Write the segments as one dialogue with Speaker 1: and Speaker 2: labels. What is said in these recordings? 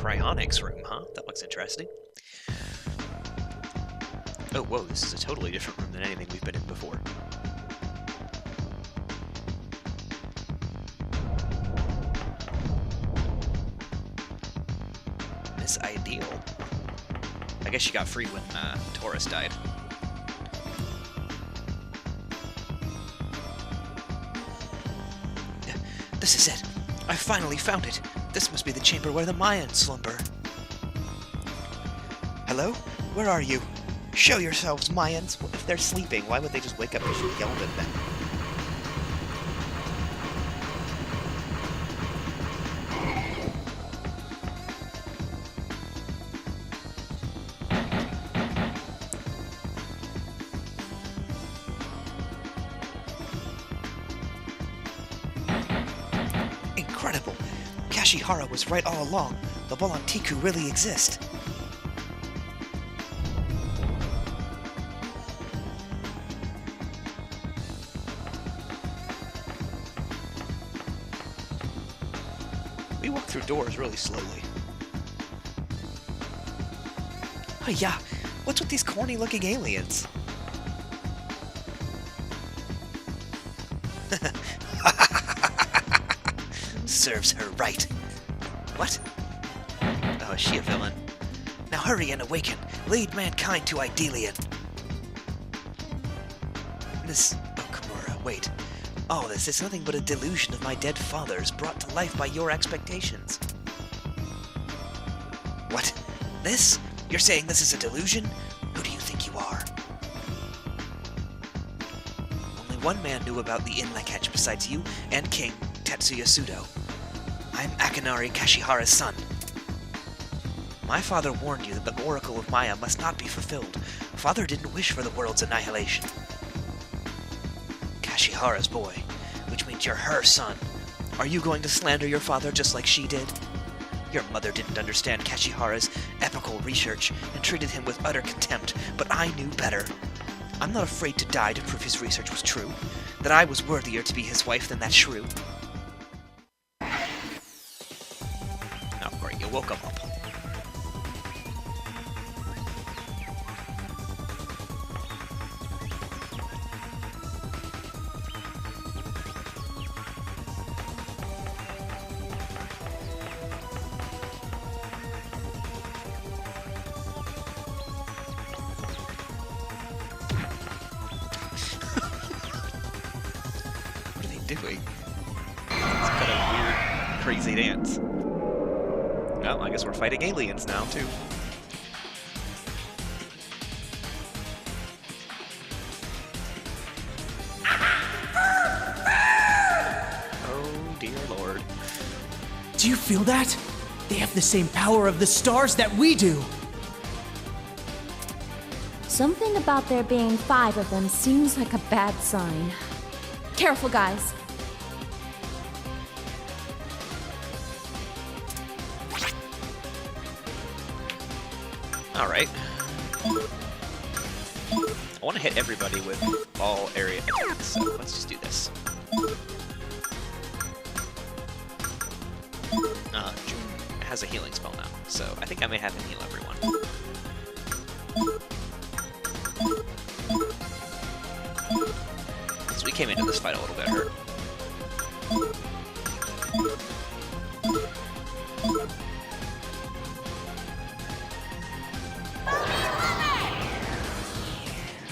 Speaker 1: cryonics room, huh? That looks interesting. Oh, whoa, this is a totally different room than anything we've been in before. Miss Ideal. I guess she got free when Taurus died. This is it. I finally found it. This must be the chamber where the Mayan slumber. Hello? Where are you? Show yourselves, Mayans. If they're sleeping, why would they just wake up and yell at them? Incredible! Kashihara was right all along. The Volantiku really exist. We walk through doors really slowly. Oh yeah, what's with these corny-looking aliens? Serves her right. What? Oh, is she a villain? Now hurry and awaken. Lead mankind to Idelion. This... Oh, Kimura, wait. All this is nothing but a delusion of my dead fathers brought to life by your expectations. What? This? You're saying this is a delusion? Who do you think you are? Only one man knew about the Inlet Catch besides you and King Tetsuya Sudo. I'm Akinari Kashihara's son. My father warned you that the Oracle of Maya must not be fulfilled. Father didn't wish for the world's annihilation. Kashihara's boy, which means you're her son. Are you going to slander your father just like she did? Your mother didn't understand Kashihara's epical research and treated him with utter contempt, but I knew better. I'm not afraid to die to prove his research was true, that I was worthier to be his wife than that shrew. Oh, great, you woke him up. Doing? It's kind of weird, crazy dance. Well, I guess we're fighting aliens now, too. Oh, dear Lord.
Speaker 2: Do you feel that? They have the same power of the stars that we do!
Speaker 3: Something about there being 5 of them seems like a bad sign. Careful, guys.
Speaker 1: Alright. I want to hit everybody with all area attacks, so let's just do this. June has a healing spell now, so I think I may have him heal everyone. So we came into this fight a little bit hurt.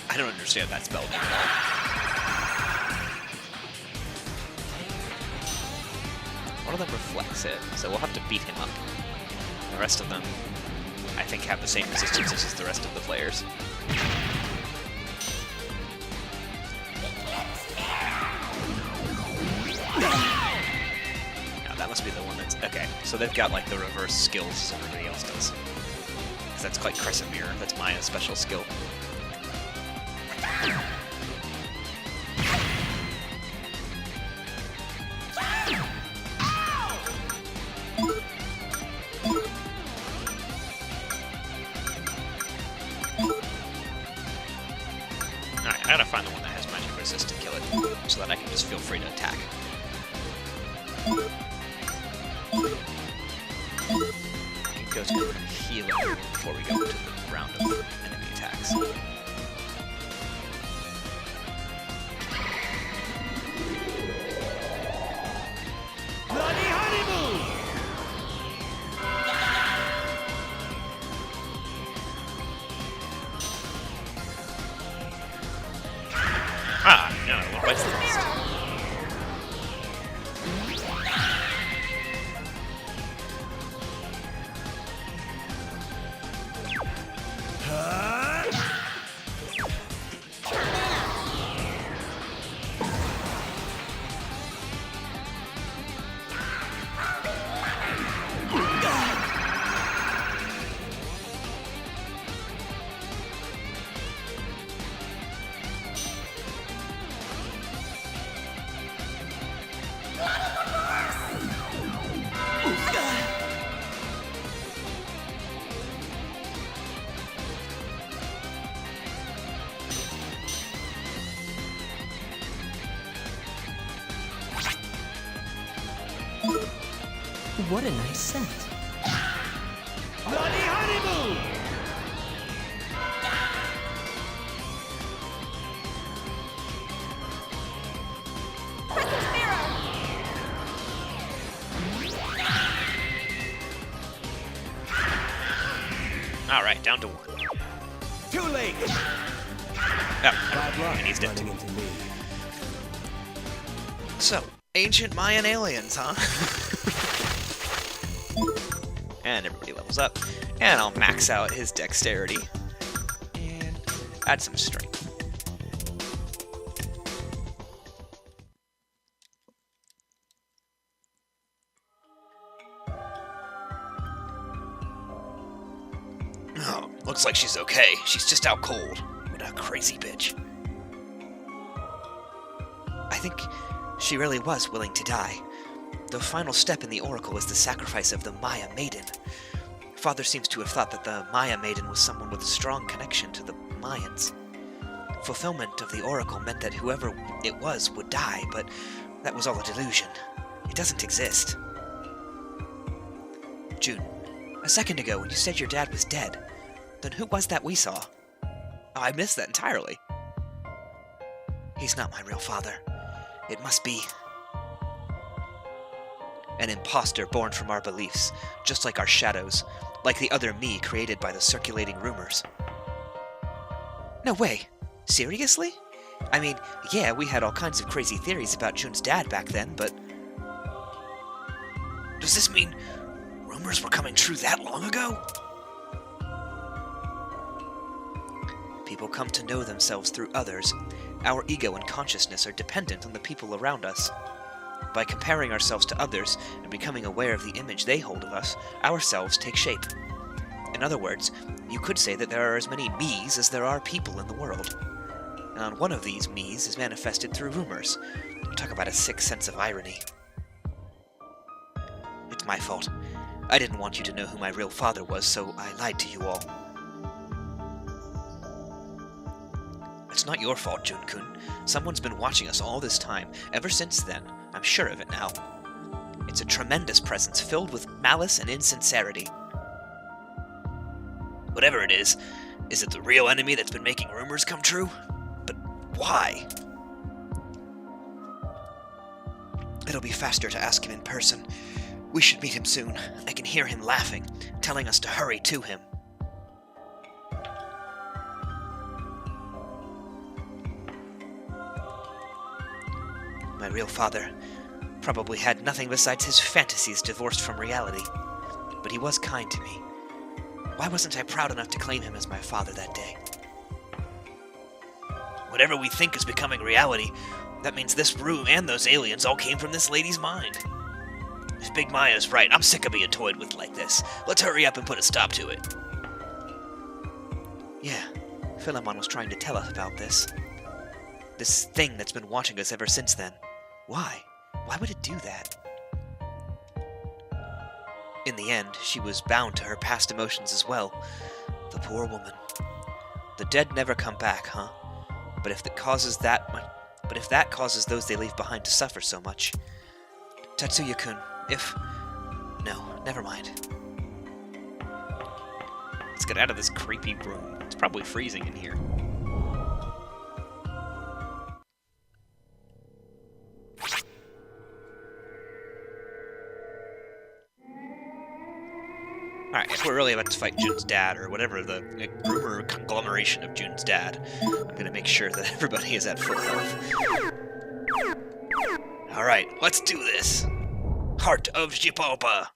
Speaker 1: I don't understand that spell at all. One of them reflects it, so we'll have to beat him up. The rest of them, I think, have the same resistances as the rest of the players. Now, that must be the one that's... Okay, so they've got, like, the reverse skills as everybody else does. Because that's quite Crescent Mirror. That's Maya's special skill. Alright, I gotta find the one that has magic resist to kill it, so that I can just feel free to attack. those quick healing before we go into the round of enemy attacks.
Speaker 2: Bloody honeymoon!
Speaker 1: Ah, no, one bites the dust.
Speaker 2: What a nice scent.
Speaker 4: Bloody honeymoon!
Speaker 1: Alright, down to 1.
Speaker 4: Too late!
Speaker 1: Oh, and he's dead too.
Speaker 4: Into me.
Speaker 1: So, ancient Mayan aliens, huh? And everybody levels up. And I'll max out his dexterity. And add some strength. Oh, looks like she's okay. She's just out cold. What a crazy bitch. I think she really was willing to die. The final step in the Oracle is the sacrifice of the Maya Maiden. Father seems to have thought that the Maya Maiden was someone with a strong connection to the Mayans. Fulfillment of the Oracle meant that whoever it was would die, but that was all a delusion. It doesn't exist. June, a second ago when you said your dad was dead, then who was that we saw? Oh, I missed that entirely. He's not my real father. It must be an imposter born from our beliefs, just like our shadows, like the other me created by the circulating rumors. No way. Seriously? I mean, yeah, we had all kinds of crazy theories about Jun's dad back then, but... Does this mean rumors were coming true that long ago? People come to know themselves through others. Our ego and consciousness are dependent on the people around us. By comparing ourselves to others and becoming aware of the image they hold of us, ourselves take shape. In other words, you could say that there are as many me's as there are people in the world. And one of these me's is manifested through rumors. Talk about a sick sense of irony. It's my fault. I didn't want you to know who my real father was, so I lied to you all. It's not your fault, Jun-kun. Someone's been watching us all this time, ever since then. I'm sure of it now. It's a tremendous presence filled with malice and insincerity. Whatever it is it the real enemy that's been making rumors come true? But why? It'll be faster to ask him in person. We should meet him soon. I can hear him laughing, telling us to hurry to him. My real father probably had nothing besides his fantasies divorced from reality, but he was kind to me. Why wasn't I proud enough to claim him as my father that day? Whatever we think is becoming reality, that means this room and those aliens all came from this lady's mind. If Big Maya's right, I'm sick of being toyed with like this. Let's hurry up and put a stop to it. Yeah, Philemon was trying to tell us about this. This thing that's been watching us ever since then. Why? Why would it do that? In the end, she was bound to her past emotions as well. The poor woman. The dead never come back, huh? But if that causes those they leave behind to suffer so much. Tatsuya-kun, no, never mind. Let's get out of this creepy room. It's probably freezing in here. Alright, if we're really about to fight Jun's dad, or whatever the rumor conglomeration of Jun's dad, I'm gonna make sure that everybody is at full health. Alright, let's do this! Heart of Xibalba!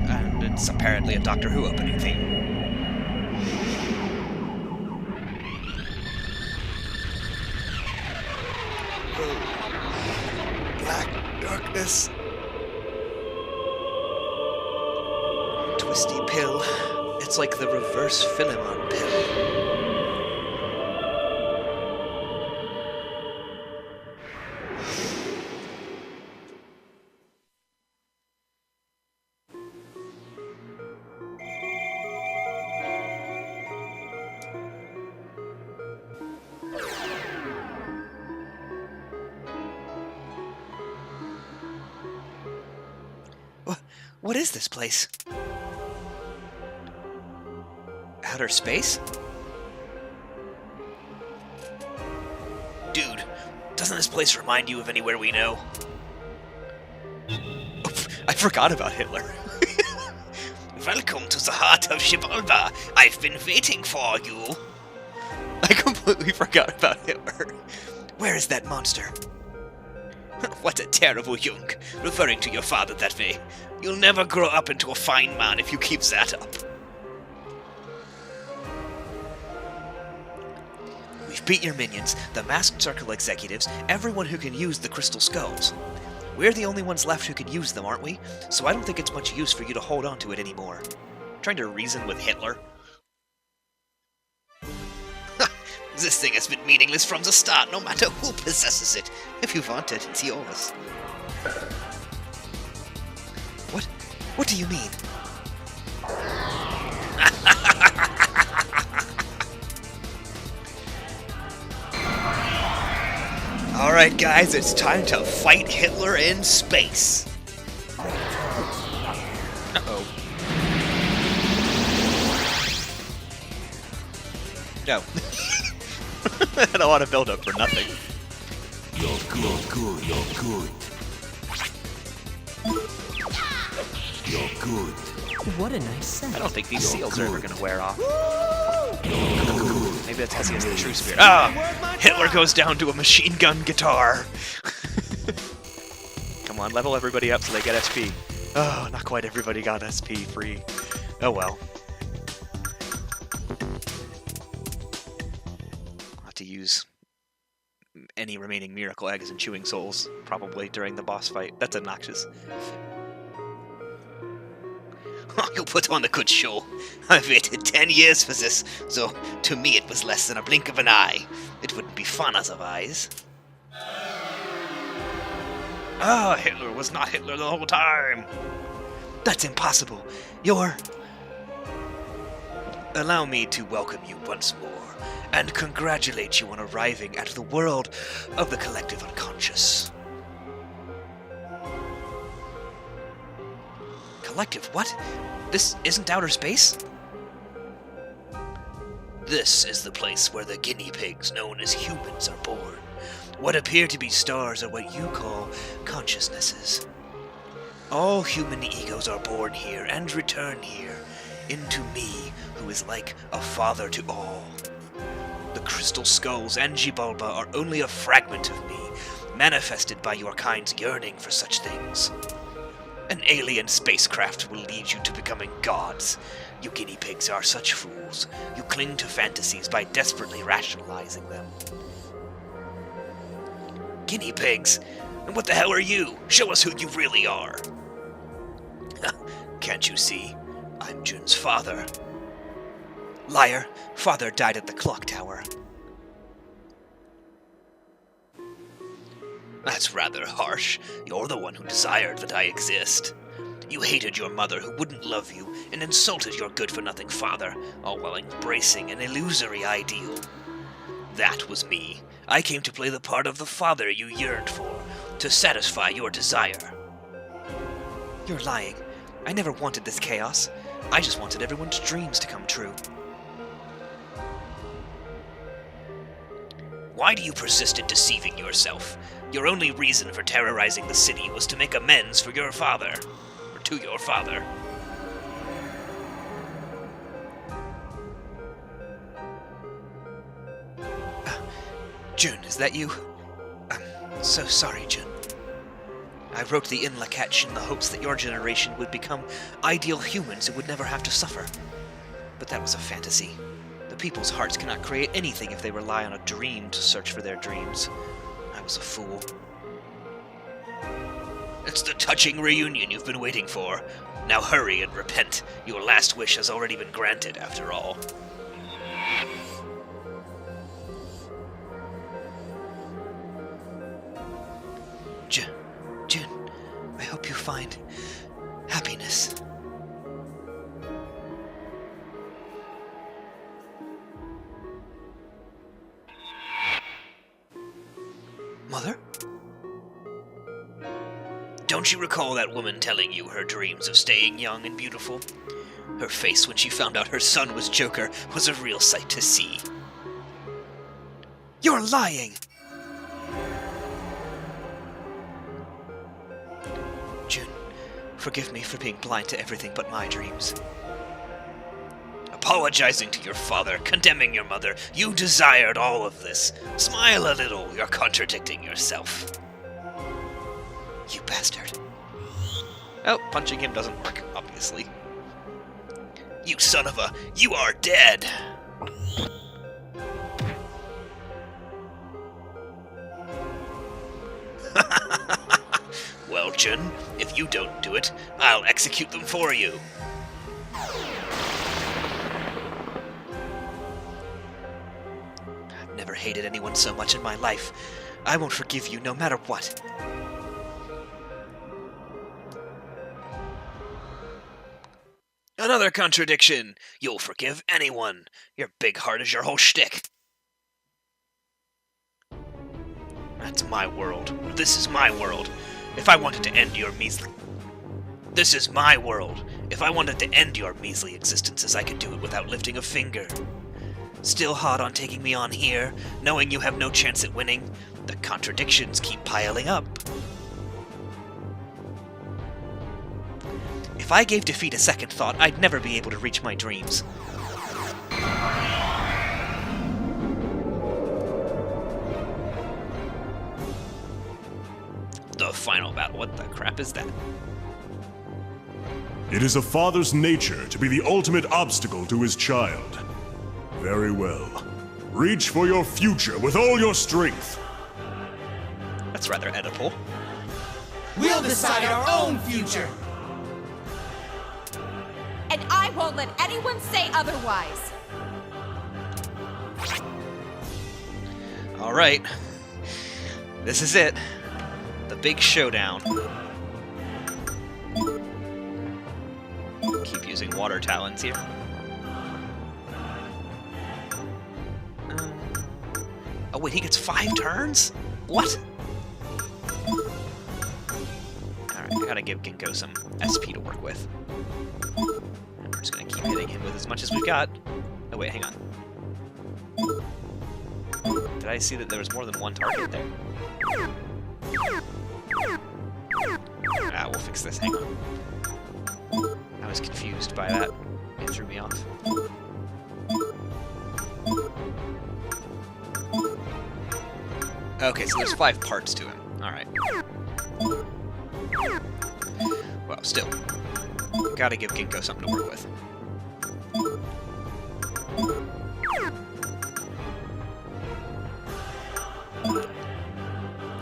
Speaker 1: And it's apparently a Doctor Who opening theme. Black darkness. Twisty pill. It's like the reverse Philemon pill. What is this place? Outer space? Dude, doesn't this place remind you of anywhere we know? Oh, I forgot about Hitler. Welcome to the heart of Xibalba. I've been waiting for you. I completely forgot about Hitler. Where is that monster? What a terrible young, referring to your father that way. You'll never grow up into a fine man if you keep that up. We've beat your minions, the Masked Circle executives, everyone who can use the crystal skulls. We're the only ones left who can use them, aren't we? So I don't think it's much use for you to hold on to it anymore. Trying to reason with Hitler? This thing has been meaningless from the start, no matter who possesses it. If you want it, it's yours. What do you mean? Alright guys, it's time to fight Hitler in space. Uh-oh. No. I don't want to build up for nothing.
Speaker 4: You're good. You're good.
Speaker 2: What a nice set.
Speaker 1: I don't think these seals are ever going to wear off. Maybe that's because he has the true spirit. Ah! Hitler goes down to a machine gun guitar. Come on, level everybody up so they get SP. Oh, not quite everybody got SP free. Oh well. I'll have to use any remaining miracle eggs and chewing souls, probably, during the boss fight. That's obnoxious. You put on a good show. I've waited 10 years for this, so to me it was less than a blink of an eye. It wouldn't be fun otherwise. Ah, Hitler was not Hitler the whole time. That's impossible. You're... Allow me to welcome you once more, and congratulate you on arriving at the world of the collective unconscious. Collective what? This isn't outer space? This is the place where the guinea pigs known as humans are born. What appear to be stars are what you call consciousnesses. All human egos are born here and return here, into me, who is like a father to all. The crystal skulls and Xibalba are only a fragment of me, manifested by your kind's yearning for such things. An alien spacecraft will lead you to becoming gods. You guinea pigs are such fools. You cling to fantasies by desperately rationalizing them. Guinea pigs? And what the hell are you? Show us who you really are. Can't you see? I'm Jun's father. Liar. Father died at the clock tower. That's rather harsh. You're the one who desired that I exist. You hated your mother who wouldn't love you, and insulted your good-for-nothing father, all while embracing an illusory ideal. That was me. I came to play the part of the father you yearned for, to satisfy your desire. You're lying. I never wanted this chaos. I just wanted everyone's dreams to come true.
Speaker 5: Why do you persist in deceiving yourself? Your only reason for terrorizing the city was to make amends for your father. Or to your father.
Speaker 1: June, is that you? I'm so sorry, June. I wrote the In La Catch in the hopes that your generation would become ideal humans who would never have to suffer. But that was a fantasy. The people's hearts cannot create anything if they rely on a dream to search for their dreams. I was a fool.
Speaker 5: It's the touching reunion you've been waiting for. Now hurry and repent. Your last wish has already been granted, after all.
Speaker 1: June, I hope you find happiness. Mother?
Speaker 5: Don't you recall that woman telling you her dreams of staying young and beautiful? Her face when she found out her son was Joker was a real sight to see.
Speaker 1: You're lying! June, forgive me for being blind to everything but my dreams.
Speaker 5: Apologizing to your father, condemning your mother, you desired all of this. Smile a little, you're contradicting yourself.
Speaker 1: You bastard. Oh, punching him doesn't work, obviously.
Speaker 5: You son of a... You are dead! Well, Jun, if you don't do it, I'll execute them for you.
Speaker 1: I've never hated anyone so much in my life. I won't forgive you no matter what.
Speaker 5: Another contradiction! You'll forgive anyone. Your big heart is your whole shtick. That's my world. This is my world. If I wanted to end your measly... This is my world. If I wanted to end your measly existences, I could do it without lifting a finger. Still hot on taking me on here, knowing you have no chance at winning? The contradictions keep piling up.
Speaker 1: If I gave defeat a second thought, I'd never be able to reach my dreams.
Speaker 5: The final battle. What the crap is that?
Speaker 6: It is a father's nature to be the ultimate obstacle to his child. Very well. Reach for your future with all your strength.
Speaker 1: That's rather Oedipal.
Speaker 2: We'll decide our own future!
Speaker 3: And I won't let anyone say otherwise.
Speaker 1: Alright. This is it. The big showdown. Keep using water talons here. Oh wait, he gets 5 turns? What? Alright, I gotta give Ginkgo some SP to work with. And we're just gonna keep hitting him with as much as we've got. Oh wait, hang on. Did I see that there was more than one target there? Ah, we'll fix this, hang on. I was confused by that. It threw me off. Okay, so there's 5 parts to him. Alright. Well, still. Gotta give Ginkgo something to work with.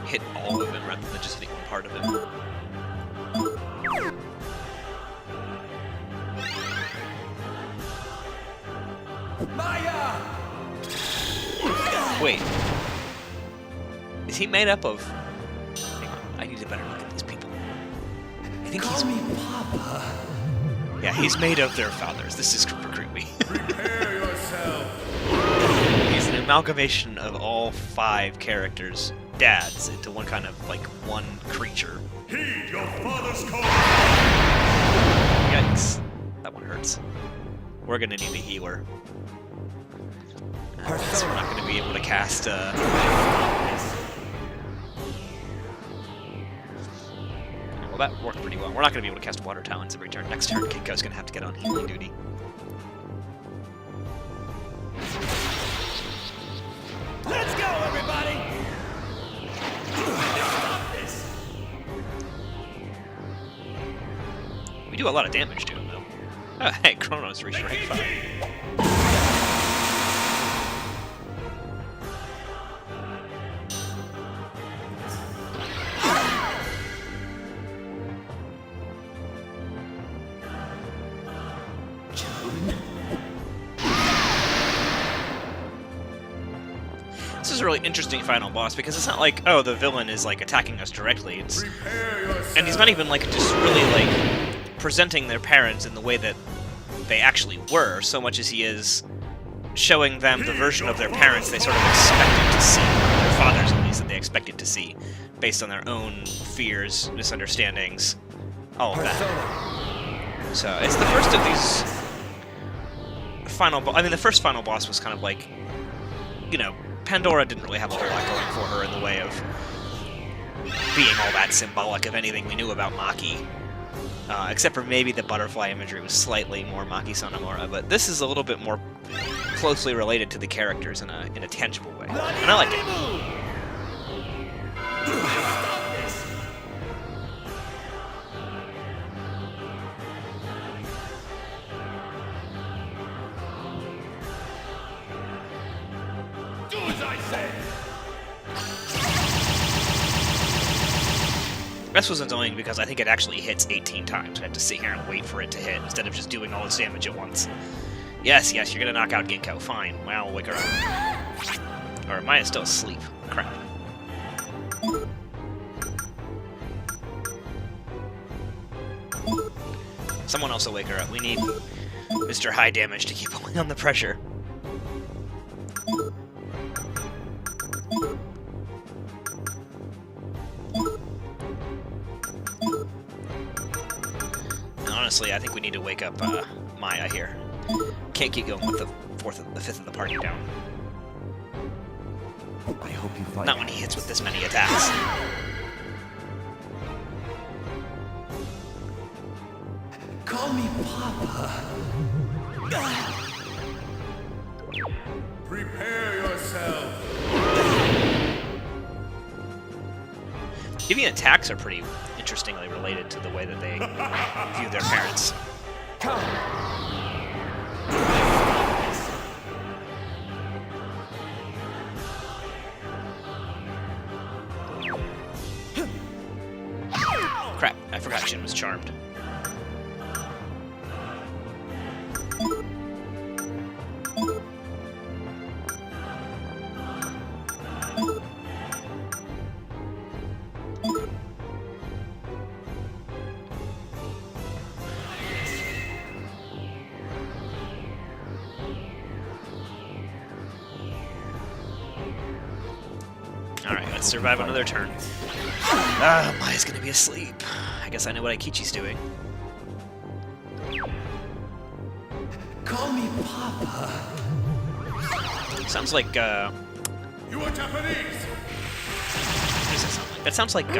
Speaker 1: Hit all of them rather than just hitting one part of him.
Speaker 2: Maya!
Speaker 1: Wait. Is he made up of... Hang on, I need a better look at these people. I think he's...
Speaker 2: Call me Papa.
Speaker 1: Yeah, he's made of their fathers. This is super creepy.
Speaker 6: Prepare yourself.
Speaker 1: He's an amalgamation of all 5 characters
Speaker 5: dads into one kind of, like, one creature.
Speaker 6: Heed your father's call!
Speaker 5: Yikes. That one hurts. We're gonna need a healer. So we're not gonna be able to cast, Well, that worked pretty well. We're not gonna be able to cast Water Talons every turn. Next turn, Kinko's gonna have to get on healing duty.
Speaker 2: Let's go, everybody!
Speaker 5: We do a lot of damage to him, though. Oh, hey, Chronos reached rank 5. This is a really interesting final boss because it's not like, oh, the villain is like attacking us directly. It's, and he's not even like just really like presenting their parents in the way that they actually were, so much as he is showing them the version of their parents they sort of expected to see, or their fathers at least that they expected to see, based on their own fears, misunderstandings, all of that. So it's the first of these final. I mean, the first final boss was kind of like, you know, Pandora didn't really have a whole lot going for her in the way of being all that symbolic of anything we knew about Maki. Except for maybe the butterfly imagery was slightly more Maki Sonomura, but this is a little bit more closely related to the characters in a tangible way. And I like it.
Speaker 6: Do as I say!
Speaker 5: This was annoying because I think it actually hits 18 times. I have to sit here and wait for it to hit instead of just doing all this damage at once. Yes, you're gonna knock out Ginkgo. Fine. Well, we'll wake her up. Or Maya's still asleep. Crap. Someone else will wake her up. We need Mr. High Damage to keep pulling on the pressure. Honestly, I think we need to wake up Maya here. Can't keep going with the fifth of the party down.
Speaker 4: I hope you find
Speaker 5: Not when he hits with this many attacks.
Speaker 4: Call me Papa.
Speaker 6: Prepare yourself!
Speaker 5: Deviant attacks are pretty interestingly related to the way that they view their parents. Crap, I forgot Jin was charmed. Alright, let's survive another turn. Maya's gonna be asleep. I guess I know what Aikichi's doing.
Speaker 4: Call me Papa.
Speaker 5: Sounds like,
Speaker 6: You are Japanese!
Speaker 5: what does that sound like? That sounds like,
Speaker 6: Heed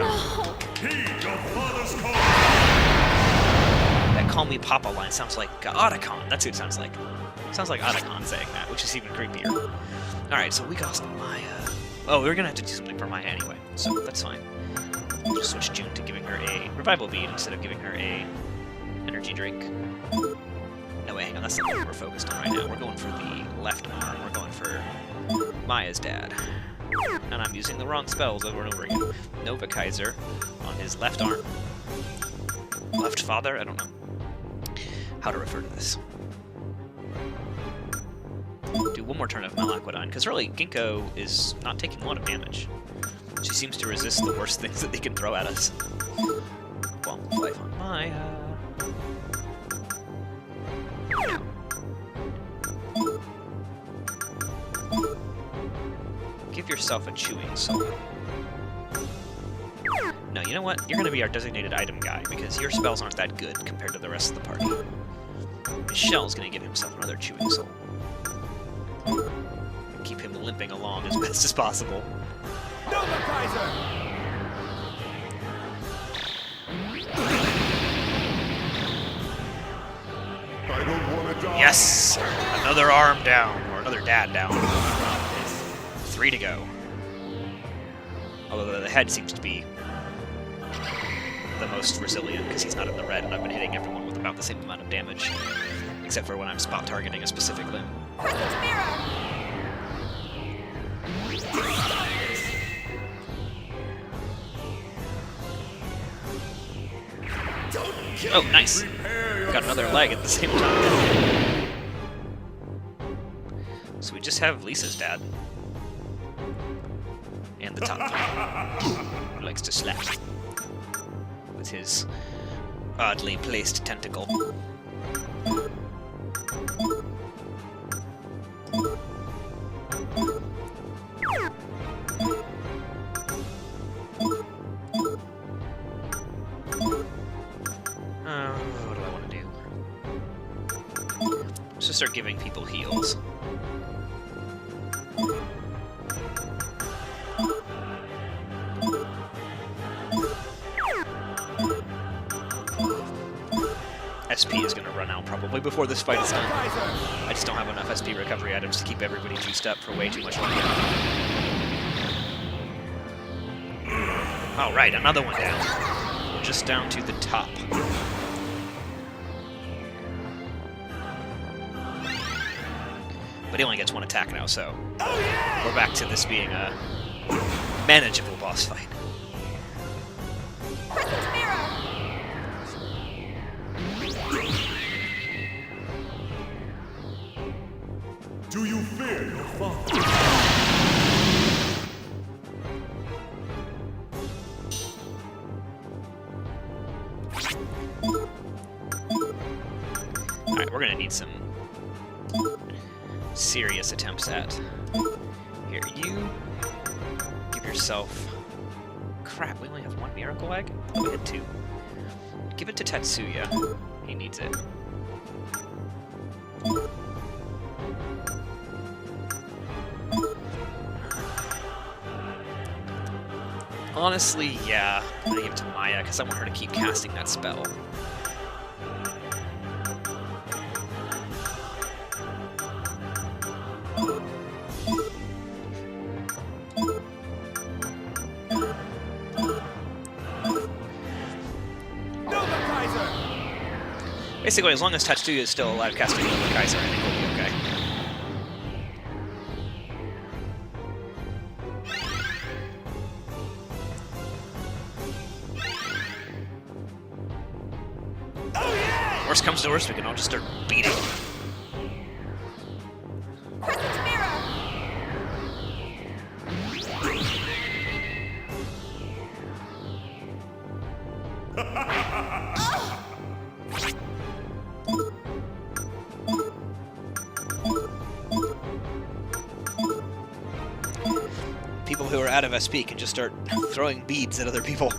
Speaker 6: your father's call!
Speaker 5: that Call Me Papa line sounds like Otacon. That's who it sounds like. Sounds like Otacon saying that, which is even creepier. Alright, so we got Maya. Oh, we're gonna have to do something for Maya anyway, so that's fine. We'll just switch June to giving her a revival bead instead of giving her a energy drink. No, wait, hang on, that's not what we're focused on right now. We're going for the left arm. We're going for Maya's dad. And I'm using the wrong spells over and over again. Nova Kaiser on his left arm. Left father? I don't know how to refer to this. Do one more turn of Malaquidine, because really, Ginkgo is not taking a lot of damage. She seems to resist the worst things that they can throw at us. Well, life on Maya. Give yourself a chewing soul.
Speaker 1: No, you know what? You're gonna be our designated item guy, because your spells aren't that good compared to the rest of the party. Michelle's gonna give himself another chewing soul. Keep him limping along as best as possible.
Speaker 6: I don't want to die.
Speaker 1: Yes! Another arm down, or another dad down. 3 to go. Although the head seems to be the most resilient, because he's not in the red, and I've been hitting everyone with about the same amount of damage. Except for when I'm spot targeting a specific limb. Oh, nice! Got another leg at the same time. So we just have Lisa's dad. And the top guy, who likes to slap with his oddly placed tentacle. What do I want to do? Let's just start giving people heals. SP is going to run out probably before this fight is done. I just don't have enough SP recovery items to keep everybody juiced up for way too much longer. Alright, another one down. We're just down to the top. But he only gets one attack now, so we're back to this being a manageable boss fight.
Speaker 6: Do you fear your father?
Speaker 1: Alright, we're gonna need some serious attempts at. Here, you give yourself... Crap, we only have one miracle egg? Oh, we had 2. Give it to Tetsuya. He needs it. Honestly, yeah. I'm gonna give it to Maya, because I want her to keep casting that spell. Basically, as long as Tetsuya is still alive casting Nova Kaiser, I think we'll be okay. Worst comes to worst, we can all just start beating. People who are out of SP can just start throwing beads at other people.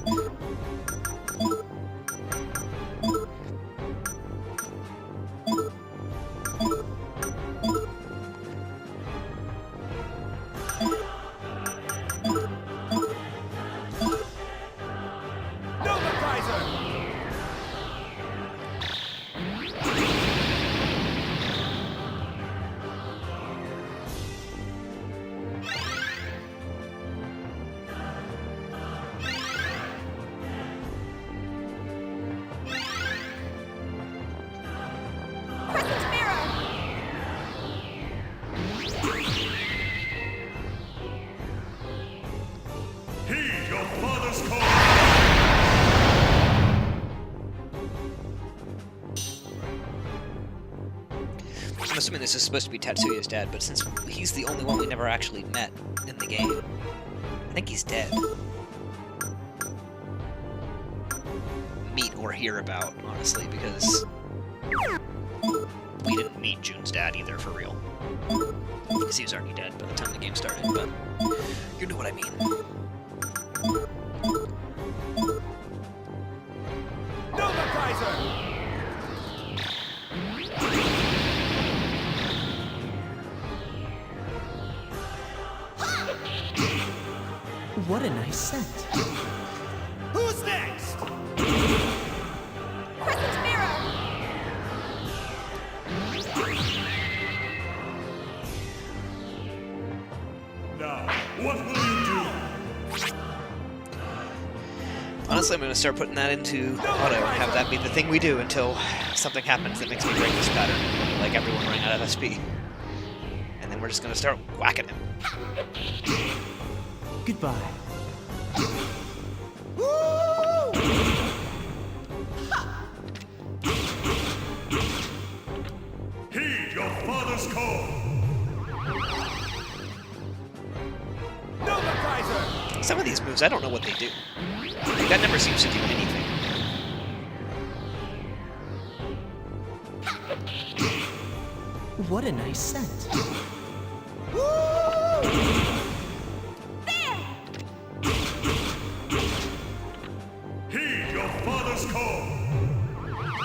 Speaker 6: Heed your father's call!
Speaker 1: I'm assuming this is supposed to be Tetsuya's dad, but since he's the only one we never actually met in the game, I think he's dead. Meet or hear about, honestly, because we didn't meet June's dad either, for real. Because he was already dead by the time the game started, but you know what I mean.
Speaker 2: What a nice scent.
Speaker 4: Who's next?
Speaker 3: Crescent mirror!
Speaker 6: Now, what will you do?
Speaker 1: Honestly, I'm going to start putting that into auto and have that be the thing we do until something happens that makes me break this pattern, like everyone running out of SP. And then we're just going to start whacking him.
Speaker 2: Goodbye.
Speaker 6: Heed your father's call!
Speaker 1: Some of these moves, I don't know what they do. Like, that never seems to do anything.
Speaker 2: What a nice scent.
Speaker 6: Heed your father's call!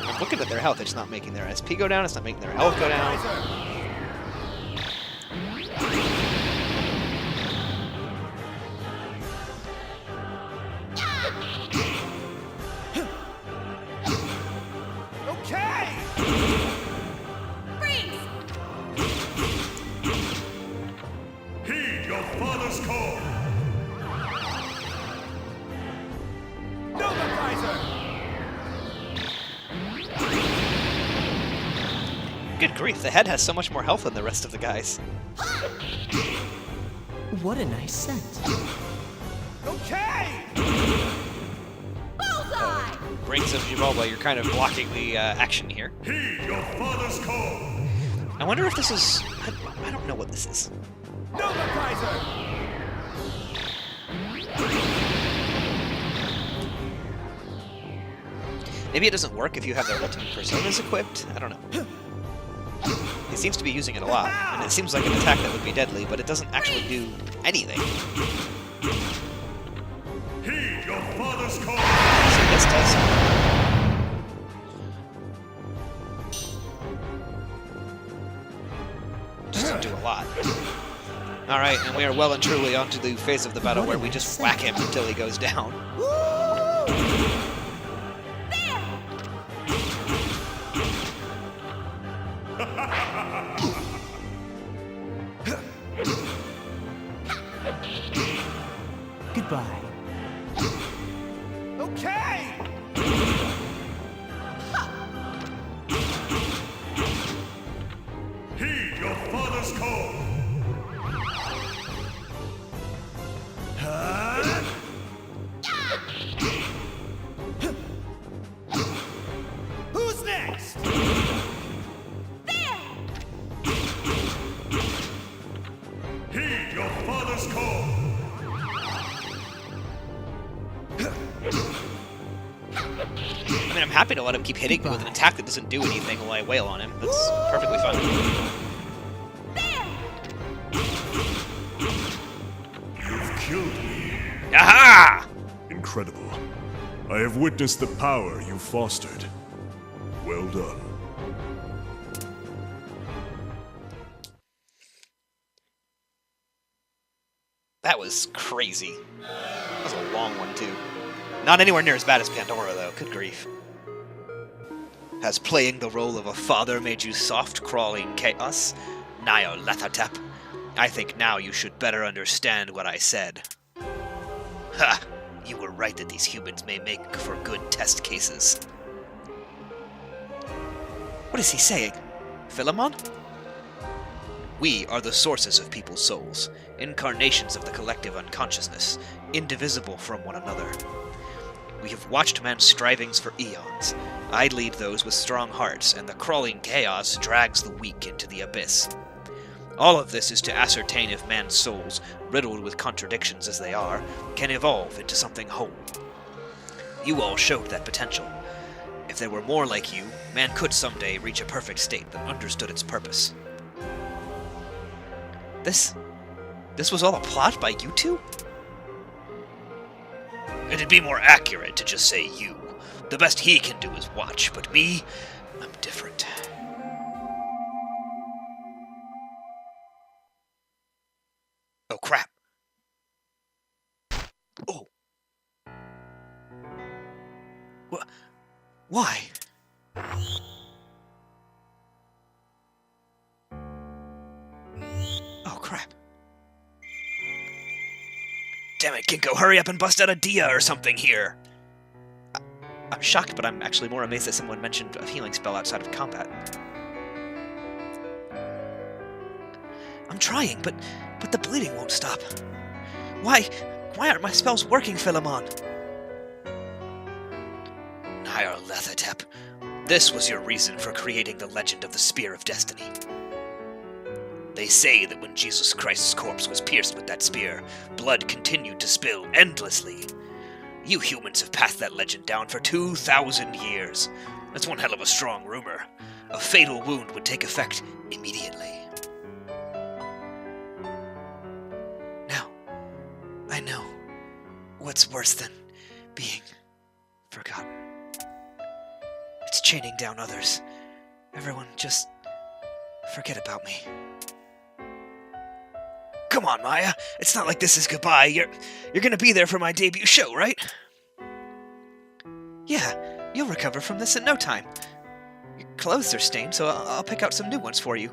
Speaker 1: I'm looking at their health, it's not making their SP go down, it's not making their health go down.
Speaker 4: Okay!
Speaker 6: Heed your father's call!
Speaker 1: Good grief, the head has so much more health than the rest of the guys.
Speaker 2: What a nice scent.
Speaker 4: Okay!
Speaker 1: Brains of Jivalba, you're kind of blocking the action here.
Speaker 6: Heed your father's call!
Speaker 1: I wonder if this is... I don't know what this is. Maybe it doesn't work if you have their ultimate personas equipped? I don't know. He seems to be using it a lot, and it seems like an attack that would be deadly, but it doesn't actually do anything.
Speaker 6: Heed your father's call!
Speaker 1: So this does something. Just doesn't do a lot. Alright, and we are well and truly onto the phase of the battle where we just whack him until he goes down.
Speaker 2: Goodbye.
Speaker 4: Okay!
Speaker 6: Heed your father's call!
Speaker 4: Who's next?
Speaker 6: Heed your father's call!
Speaker 1: I mean, I'm happy to let him keep hitting me with an attack that doesn't do anything while I wail on him. That's perfectly fine.
Speaker 6: You've killed me.
Speaker 1: Aha!
Speaker 6: Incredible. I have witnessed the power you fostered. Well done.
Speaker 1: That was crazy. That was a long one, too. Not anywhere near as bad as Pandora, though. Good grief. Has playing the role of a father made you soft-crawling chaos? Nyarlathotep. I think now you should better understand what I said. Ha! You were right that these humans may make for good test cases. What is he saying? Philemon? We are the sources of people's souls, incarnations of the collective unconsciousness, indivisible from one another. We have watched man's strivings for eons. I lead those with strong hearts, and the crawling chaos drags the weak into the abyss. All of this is to ascertain if man's souls, riddled with contradictions as they are, can evolve into something whole. You all showed that potential. If there were more like you, man could someday reach a perfect state that understood its purpose. This was all a plot by you two? It'd be more accurate to just say you. The best he can do is watch, but me, I'm different. Oh crap. Why? Oh, crap.
Speaker 5: Damn it, Ginkgo, hurry up and bust out a dia or something here!
Speaker 1: I'm shocked, but I'm actually more amazed that someone mentioned a healing spell outside of combat. I'm trying, but the bleeding won't stop. Why aren't my spells working, Philemon?
Speaker 5: Nyarlathotep, this was your reason for creating the legend of the Spear of Destiny. They say that when Jesus Christ's corpse was pierced with that spear, blood continued to spill endlessly. You humans have passed that legend down for 2,000 years. That's one hell of a strong rumor. A fatal wound would take effect immediately.
Speaker 1: Now, I know what's worse than being forgotten. It's chaining down others. Everyone just forget about me.
Speaker 5: Come on, Maya. It's not like this is goodbye. You're gonna be there for my debut show, right?
Speaker 1: Yeah, you'll recover from this in no time. Your clothes are stained, so I'll pick out some new ones for you.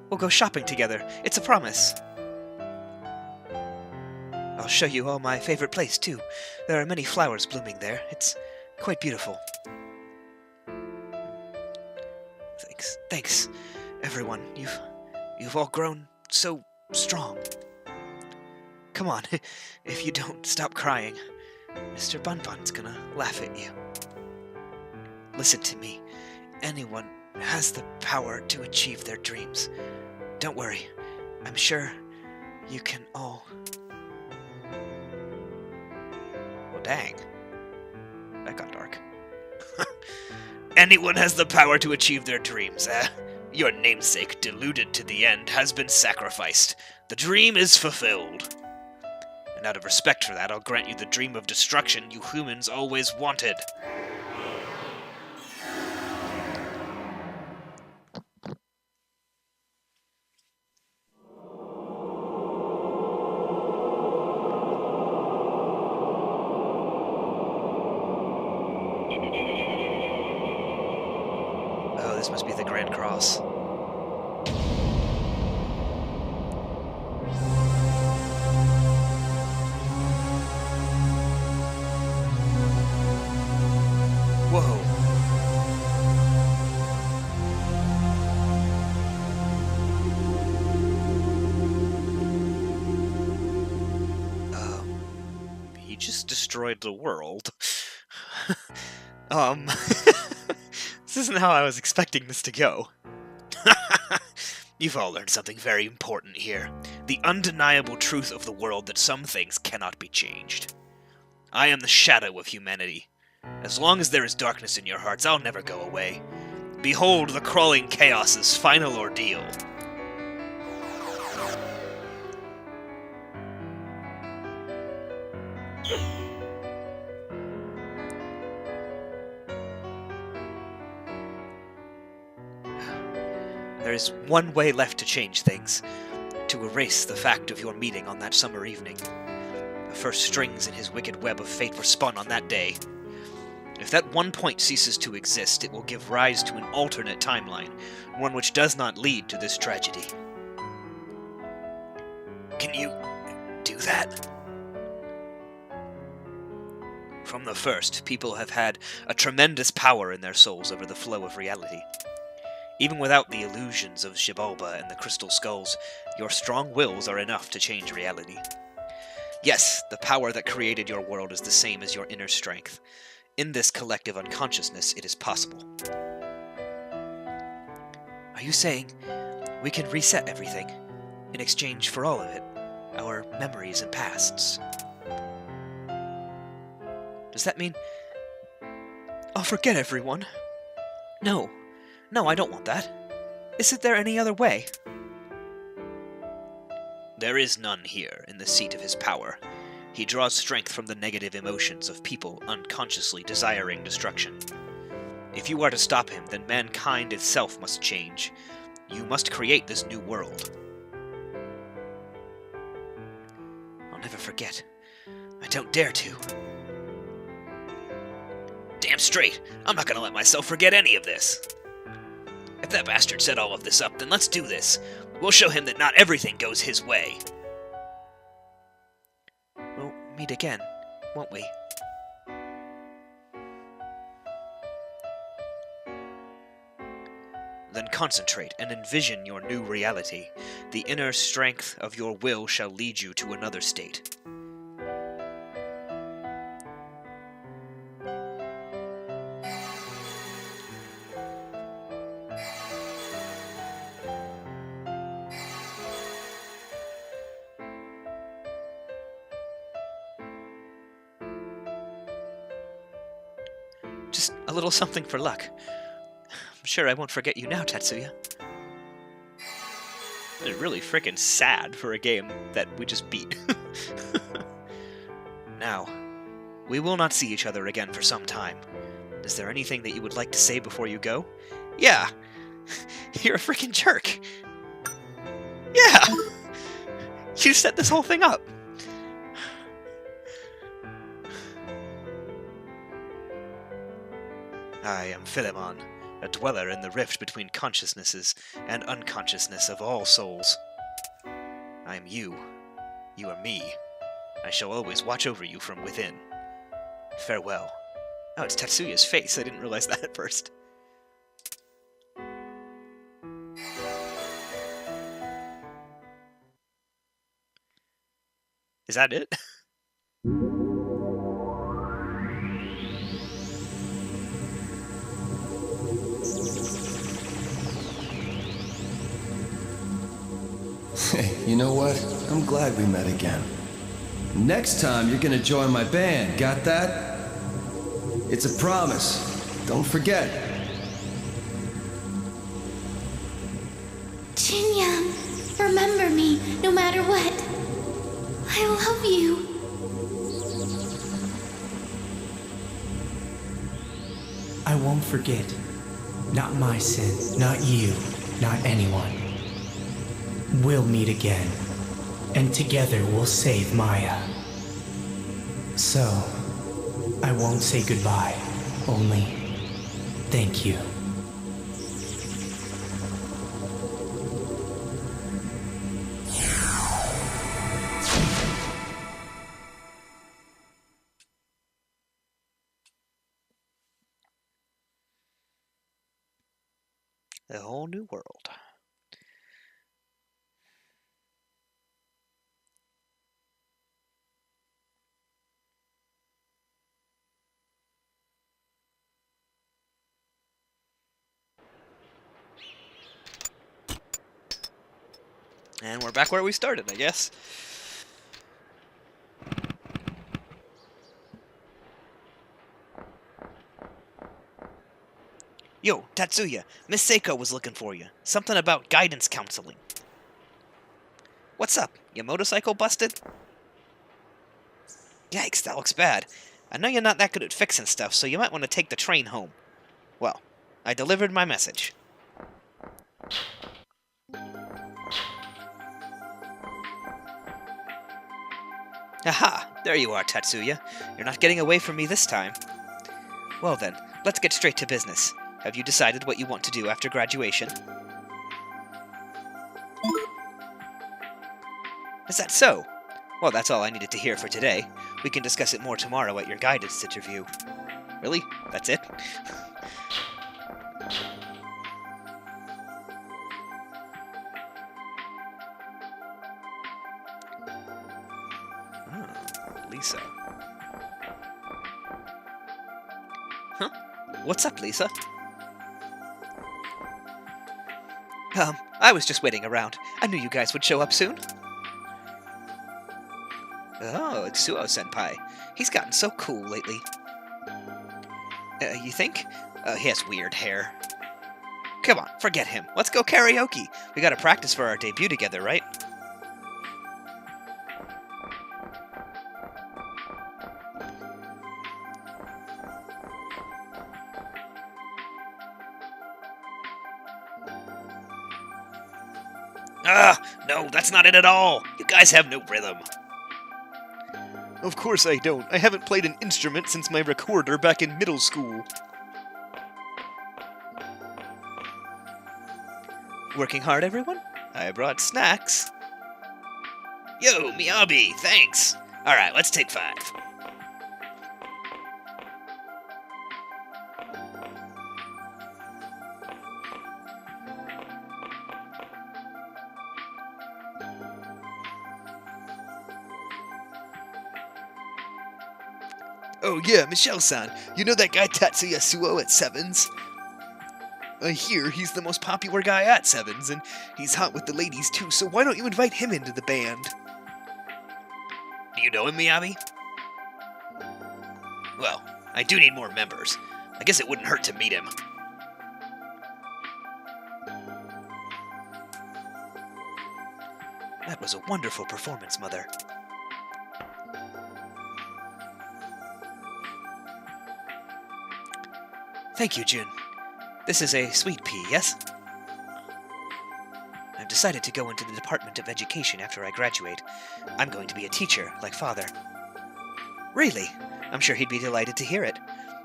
Speaker 1: We'll go shopping together. It's a promise. I'll show you all my favorite place, too. There are many flowers blooming there. It's quite beautiful. Thanks, everyone. You've all grown so strong. Come on, if you don't stop crying, Mr. Bunbun's gonna laugh at you. Listen to me. Anyone has the power to achieve their dreams. Don't worry. I'm sure you can all... Well, dang. That got dark.
Speaker 5: Anyone has the power to achieve their dreams, eh? Your namesake, deluded to the end, has been sacrificed. The dream is fulfilled. And out of respect for that, I'll grant you the dream of destruction you humans always wanted.
Speaker 1: Oh, this must be the Grand Cross. Whoa.
Speaker 5: He just destroyed the world.
Speaker 1: This isn't how I was expecting this to go.
Speaker 5: You've all learned something very important here. The undeniable truth of the world that some things cannot be changed. I am the shadow of humanity. As long as there is darkness in your hearts, I'll never go away. Behold the crawling chaos's final ordeal.
Speaker 1: There is one way left to change things. To erase the fact of your meeting on that summer evening. The first strings in his wicked web of fate were spun on that day. If that one point ceases to exist, it will give rise to an alternate timeline, one which does not lead to this tragedy.
Speaker 5: Can you do that?
Speaker 1: From the first, people have had a tremendous power in their souls over the flow of reality. Even without the illusions of Xibalba and the crystal skulls, your strong wills are enough to change reality. Yes, the power that created your world is the same as your inner strength. In this collective unconsciousness, it is possible. Are you saying we can reset everything in exchange for all of it? Our memories and pasts? Does that mean I'll forget everyone? No, I don't want that. Isn't there any other way?
Speaker 5: There is none here in the seat of his power. He draws strength from the negative emotions of people unconsciously desiring destruction. If you are to stop him, then mankind itself must change. You must create this new world. I'll never forget. I don't dare to.
Speaker 1: Damn
Speaker 5: straight. I'm not gonna let myself forget any of this. If that bastard set all of this up, then let's do this. We'll show him that not everything goes his way.
Speaker 1: We'll meet again, won't we?
Speaker 5: Then concentrate and envision your new reality. The inner strength of your will shall lead you to another state.
Speaker 1: Just a little something for luck. I'm sure I won't forget you now, Tatsuya.
Speaker 5: It's really frickin' sad for a game that we just beat.
Speaker 1: Now, we will not see each other again for some time. Is there anything that you would like to say before you go?
Speaker 5: Yeah! You're a frickin' jerk! Yeah! You set this whole thing up!
Speaker 1: I am Philemon, a dweller in the rift between consciousnesses and unconsciousness of all souls. I am you. You are me. I shall always watch over you from within. Farewell. Oh, it's Tatsuya's face. I didn't realize that at first. Is that it?
Speaker 7: Hey, you know what? I'm glad we met again. Next time, you're gonna join my band, got that? It's a promise. Don't forget.
Speaker 3: Jinyang, remember me, no matter what. I love you.
Speaker 2: I won't forget. Not my sin, not you, not anyone. We'll meet again, and together we'll save Maya. So, I won't say goodbye, only thank you.
Speaker 1: A whole new world. And we're back where we started, I guess. Yo, Tatsuya, Miss Seiko was looking for you. Something about guidance counseling. What's up? Your motorcycle busted? Yikes, that looks bad. I know you're not that good at fixing stuff, so you might want to take the train home. Well, I delivered my message. Aha! There you are, Tatsuya. You're not getting away from me this time. Well then, let's get straight to business. Have you decided what you want to do after graduation? Is that so? Well, that's all I needed to hear for today. We can discuss it more tomorrow at your guidance interview. Really? That's it? Lisa. Huh? What's up, Lisa? I was just waiting around. I knew you guys would show up soon. Oh, it's Suo-senpai. He's gotten so cool lately. You think? He has weird hair. Come on, forget him. Let's go karaoke. We gotta practice for our debut together, right? No, that's not it at all. You guys have no rhythm.
Speaker 5: Of course I don't. I haven't played an instrument since my recorder back in middle school. Working hard, everyone? I brought snacks. Yo, Miyabi, thanks. Alright, let's take 5. Oh yeah, Michelle-san, you know that guy Tatsuya Suo at Sevens? I hear he's the most popular guy at Sevens, and he's hot with the ladies too, so why don't you invite him into the band? Do you know him, Miyabi? Well, I do need more members. I guess it wouldn't hurt to meet him. That was a wonderful performance, Mother. Thank you, Jun. This is a sweet pea, yes? I've decided to go into the Department of Education after I graduate. I'm going to be a teacher, like Father. Really? I'm sure he'd be delighted to hear it.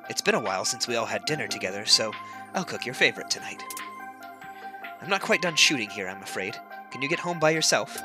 Speaker 5: It's been a while since we all had dinner together, so I'll cook your favorite tonight. I'm not quite done shooting here, I'm afraid. Can you get home by yourself?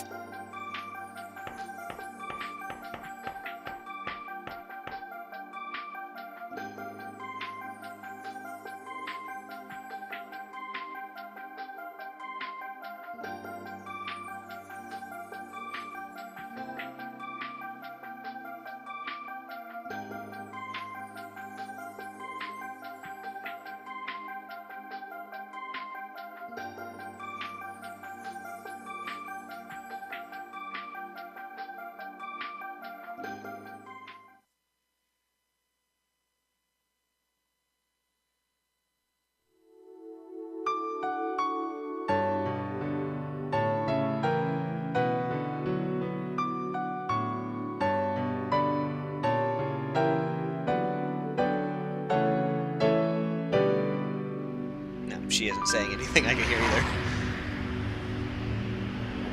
Speaker 5: She isn't saying anything I can hear either.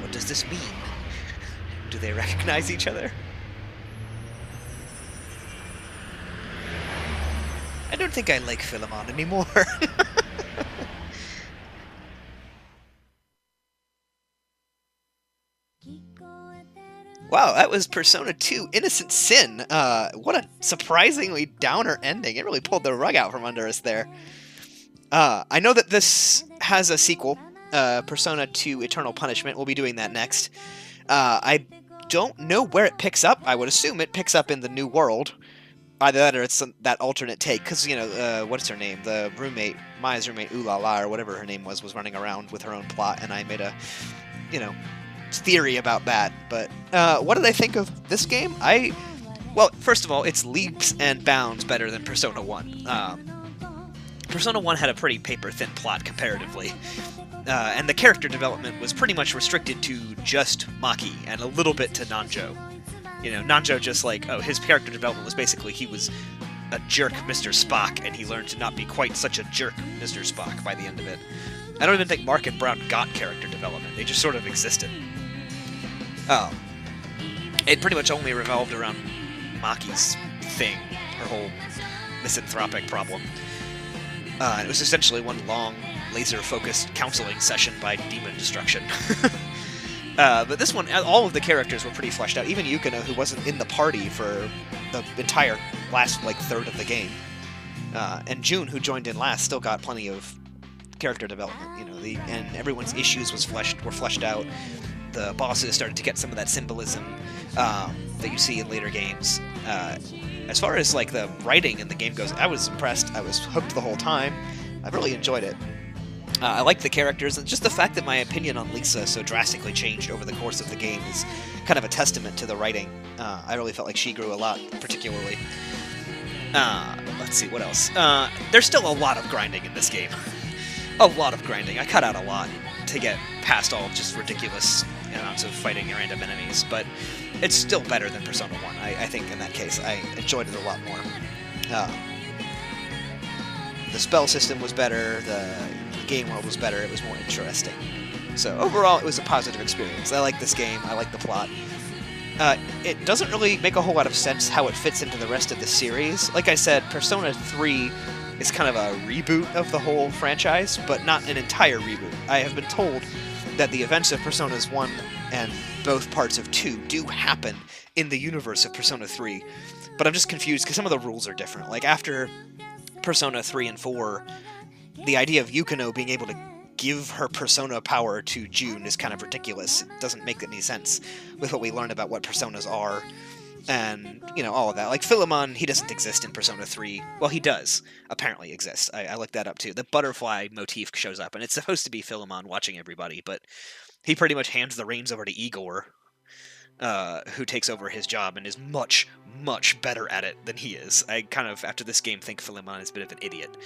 Speaker 5: What does this mean? Do they recognize each other? I don't think I like Philemon anymore. Wow, that was Persona 2 Innocent Sin. What a surprisingly downer ending. It really pulled the rug out from under us there. I know that this has a sequel, Persona 2 Eternal Punishment. We'll be doing that next. I don't know where it picks up. I would assume it picks up in the New World. Either that or it's that alternate take, because, you know, what's her name? The roommate, Maya's roommate, Ulala, or whatever her name was running around with her own plot, and I made a, you know, theory about that. But what did I think of this game? Well, first of all, it's leaps and bounds better than Persona 1. Persona 1 had a pretty paper-thin plot, comparatively. And the character development was pretty much restricted to just Maki, and a little bit to Nanjo. You know, Nanjo just like, oh, his character development was basically he was a jerk Mr. Spock, and he learned to not be quite such a jerk Mr. Spock by the end of it. I don't even think Mark and Brown got character development, they just sort of existed. It pretty much only revolved around Maki's thing, her whole misanthropic problem. It was essentially one long, laser-focused counseling session by demon destruction. But this one, all of the characters were pretty fleshed out. Even Yukino, who wasn't in the party for the entire last, like, third of the game. And June, who joined in last, still got plenty of character development. You know, and everyone's issues were fleshed out. The bosses started to get some of that symbolism that you see in later games. As far as like the writing in the game goes, I was impressed. I was hooked the whole time. I really enjoyed it. I liked the characters, and just the fact that my opinion on Lisa so drastically changed over the course of the game is kind of a testament to the writing. I really felt like she grew a lot, particularly. Let's see, what else? There's still a lot of grinding in this game. A lot of grinding. I cut out a lot to get past all just ridiculous amounts of fighting random enemies, but it's still better than Persona 1. I think in that case I enjoyed it a lot more. The spell system was better, the game world was better, it was more interesting. So overall, it was a positive experience. I like this game, I like the plot.
Speaker 1: It doesn't really make a whole lot of sense how it fits into the rest of the series. Like I said, Persona 3 is kind of a reboot of the whole franchise, but not an entire reboot. I have been told that the events of Personas 1 and both parts of 2 do happen in the universe of Persona 3, but I'm just confused because some of the rules are different. Like, after Persona 3 and 4, the idea of Yukino being able to give her persona power to June is kind of ridiculous. It doesn't make any sense with what we learn about what personas are, and, you know, all of that. Like, Philemon, he doesn't exist in Persona 3. Well, he does, apparently exist. I looked that up, too. The butterfly motif shows up, and it's supposed to be Philemon watching everybody, but he pretty much hands the reins over to Igor, who takes over his job and is much, much better at it than he is. I kind of, after this game, think Philemon is a bit of an idiot.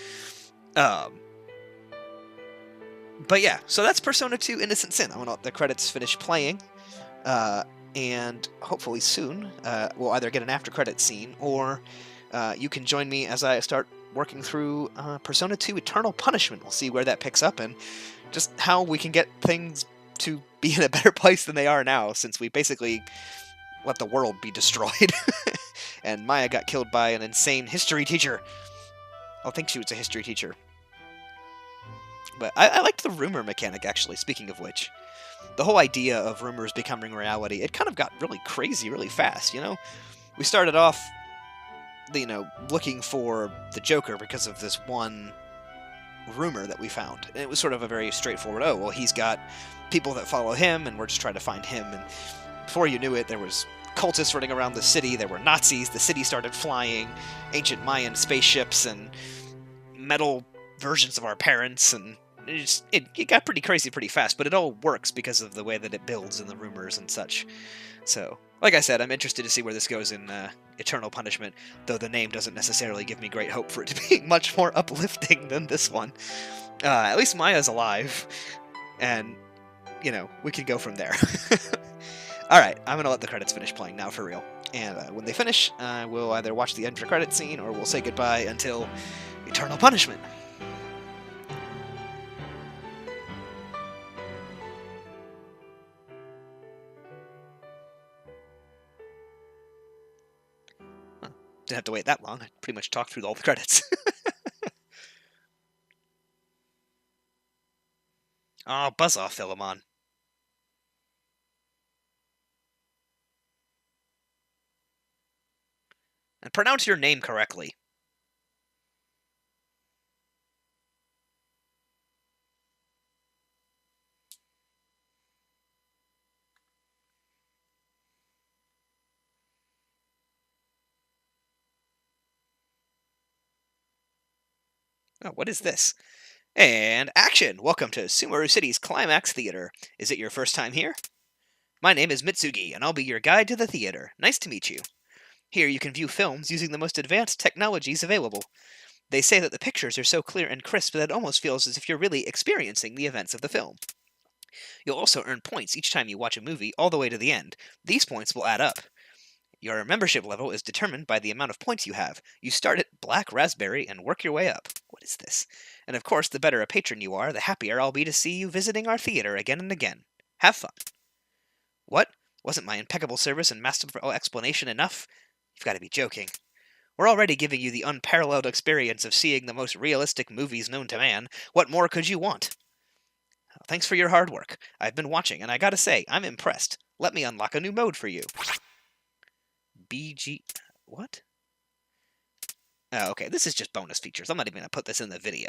Speaker 1: But yeah, so that's Persona 2 Innocent Sin. I'm gonna let the credits finish playing, and hopefully soon we'll either get an after-credit scene, or you can join me as I start working through Persona 2 Eternal Punishment. We'll see where that picks up, and just how we can get things to be in a better place than they are now, since we basically let the world be destroyed. And Maya got killed by an insane history teacher. I think she was a history teacher. But I liked the rumor mechanic, actually, speaking of which. The whole idea of rumors becoming reality, it kind of got really crazy really fast, you know? We started off, you know, looking for the Joker because of this one rumor that we found. And it was sort of a very straightforward, oh, well, he's got people that follow him, and we're just trying to find him. And before you knew it, there was cultists running around the city, there were Nazis, the city started flying, ancient Mayan spaceships, and metal versions of our parents, and it got pretty crazy pretty fast, but it all works because of the way that it builds and the rumors and such. So, like I said, I'm interested to see where this goes in Eternal Punishment, though the name doesn't necessarily give me great hope for it to be much more uplifting than this one. At least Maya's alive, and, you know, we can go from there. Alright, I'm gonna let the credits finish playing now for real. And when they finish, we'll either watch the end credit scene, or we'll say goodbye until Eternal Punishment. Didn't have to wait that long. I pretty much talked through all the credits. Oh, buzz off, Philemon. And pronounce your name correctly. Oh, what is this? And action! Welcome to Sumeru City's Climax Theater. Is it your first time here? My name is Mitsugi, and I'll be your guide to the theater. Nice to meet you. Here you can view films using the most advanced technologies available. They say that the pictures are so clear and crisp that it almost feels as if you're really experiencing the events of the film. You'll also earn points each time you watch a movie all the way to the end. These points will add up. Your membership level is determined by the amount of points you have. You start at Black Raspberry and work your way up. What is this? And of course, the better a patron you are, the happier I'll be to see you visiting our theater again and again. Have fun. What? Wasn't my impeccable service and masterful explanation enough? You've got to be joking. We're already giving you the unparalleled experience of seeing the most realistic movies known to man. What more could you want? Thanks for your hard work. I've been watching, and I gotta say, I'm impressed. Let me unlock a new mode for you. BG... What? Oh, okay, this is just bonus features. I'm not even going to put this in the video.